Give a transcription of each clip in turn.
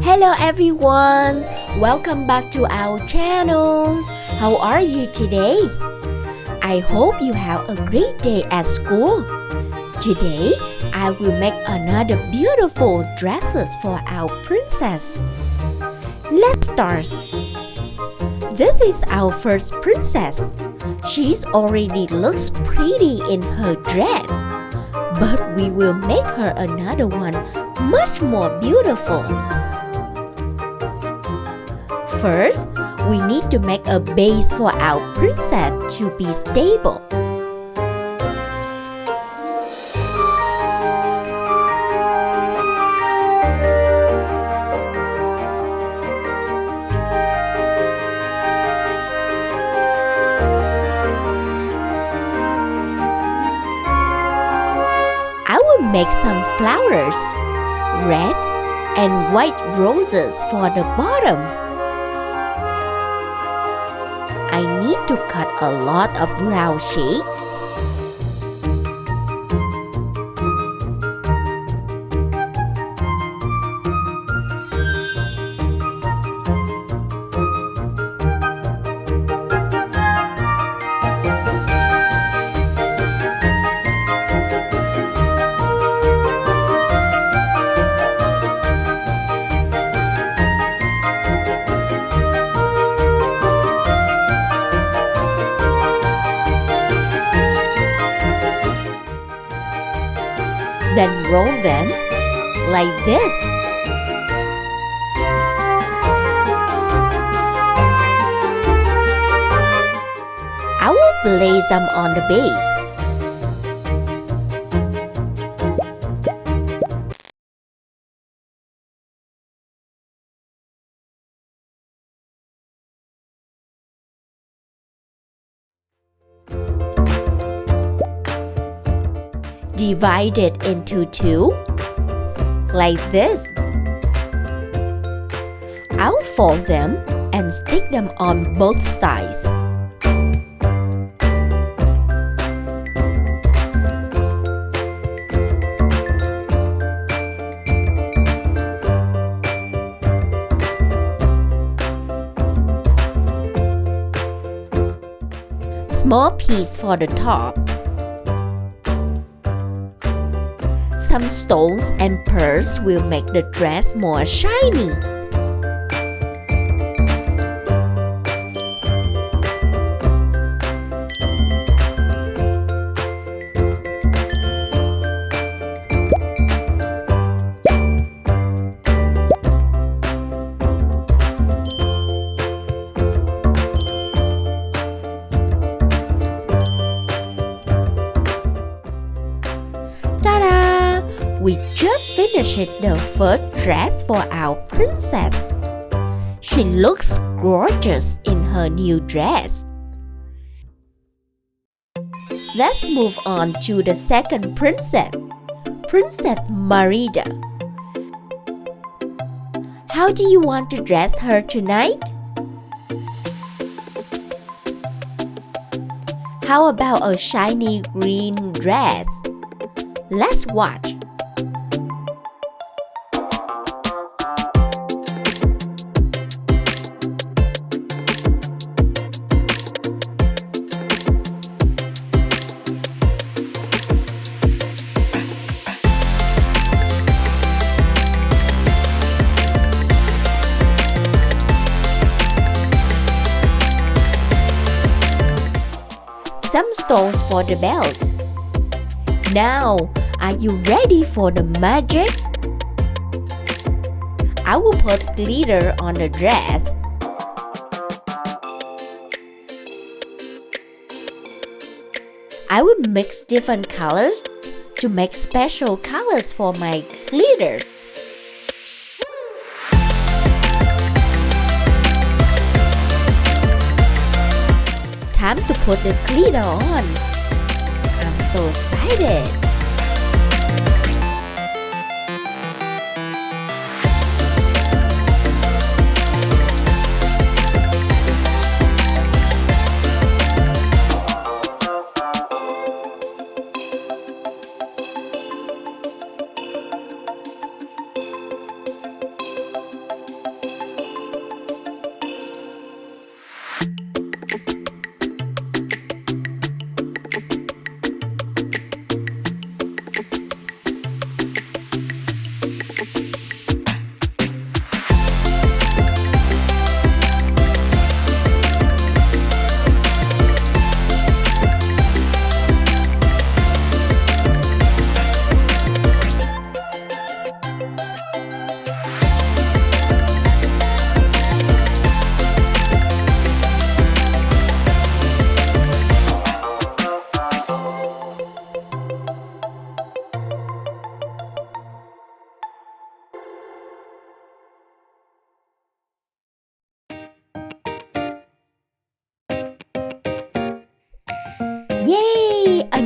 Hello everyone! Welcome back to our channel. How are you today? I hope you have a great day at school. Today, I will make another beautiful dresses for our princess. Let's start. This is our first princess. She's already looks pretty in her dress, but we will make her another one much more beautiful. First, we need to make a base for our princess to be stable. I will make some flowers, red and white roses for the bottom. I need to cut a lot of round shapes. Then roll them like this. I will place them on the base. Divide it into two, like this. I'll fold them and stick them on both sides. Small piece for the top. Some stones and pearls will make the dress more shiny. We just finished the first dress for our princess. She looks gorgeous in her new dress. Let's move on to the second princess, Princess Merida. How do you want to dress her tonight? How about a shiny green dress? Let's watch. Some stones for the belt. Now, are you ready for the magic? I will put glitter on the dress. I will mix different colors to make special colors for my glitter. Time to put the glitter on. I'm so excited.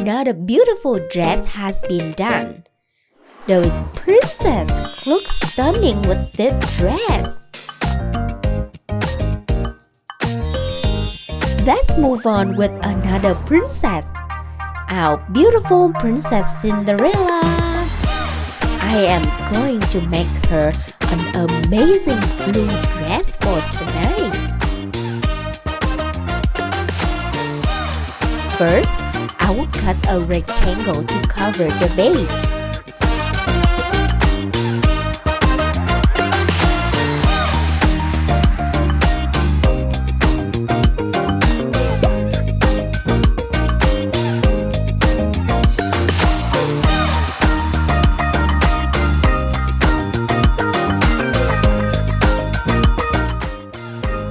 another beautiful dress has been done. The princess looks stunning with this dress. Let's move on with another princess, our beautiful Princess Cinderella. I am going to make her an amazing blue dress for tonight. First, I will cut a rectangle to cover the base.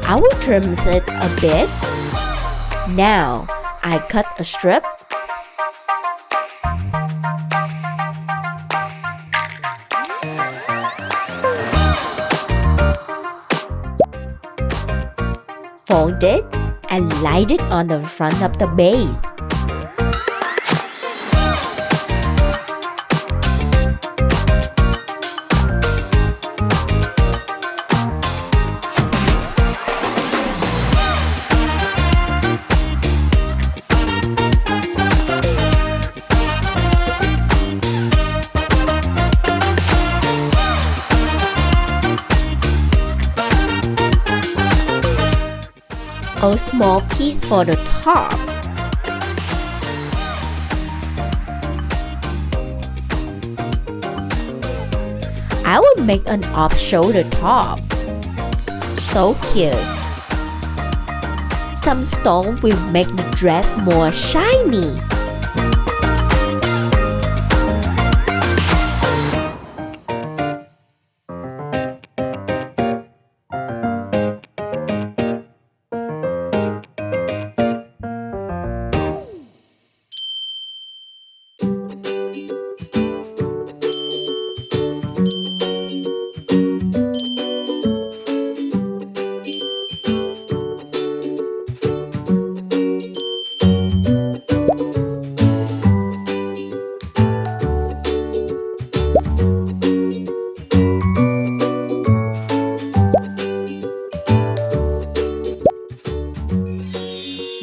I will trim it a bit. Now, I cut a strip. Fold it and light it on the front of the base. A small piece for the top. I will make an off-shoulder top. So cute. Some stone will make the dress more shiny.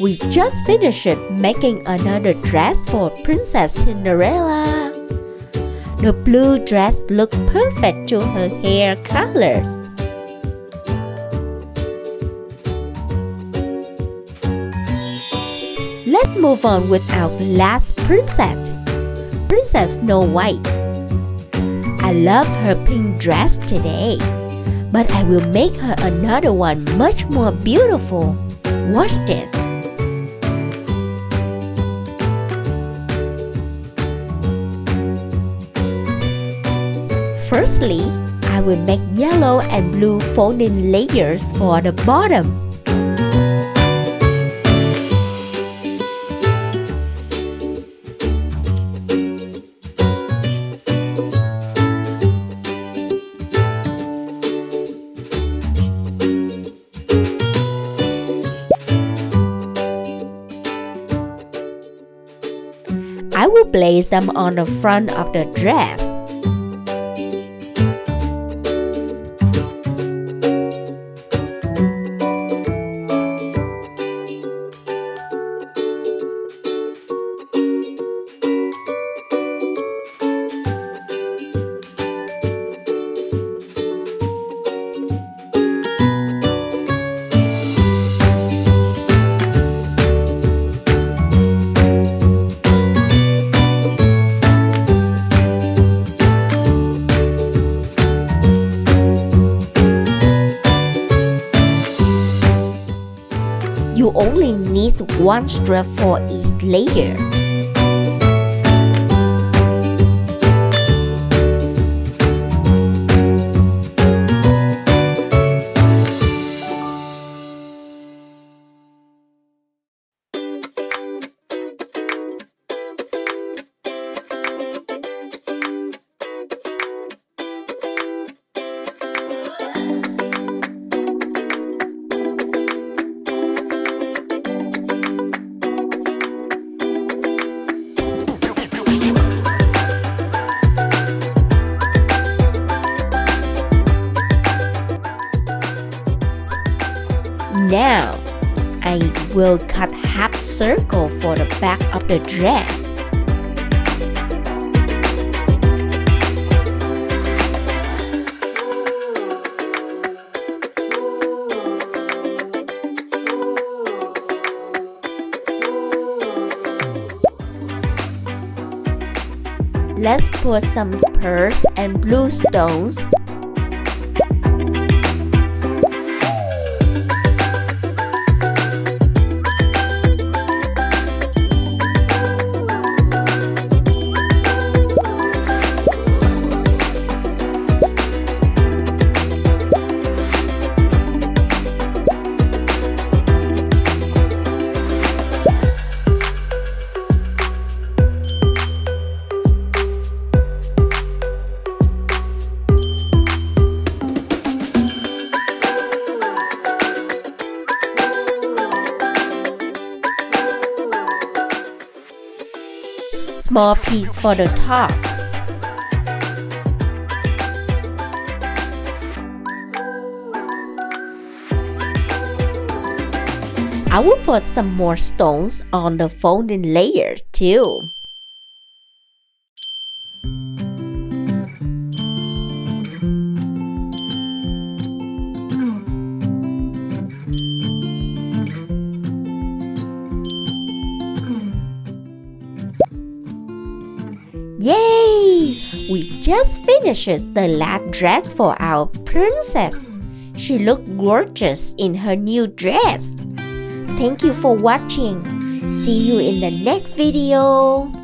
We just finished making another dress for Princess Cinderella. The blue dress looked perfect to her hair colors. Let's move on with our last princess, Princess Snow White. I love her pink dress today, but I will make her another one much more beautiful. Watch this. Firstly, I will make yellow and blue folding layers for the bottom. I will place them on the front of the dress. You only need one strip for each layer. Now, I will cut half circle for the back of the dress. Let's put some pearls and blue stones. Small piece for the top. I will put some more stones on the folding layer too. Yay! We just finished the last dress for our princess. She looked gorgeous in her new dress. Thank you for watching. See you in the next video.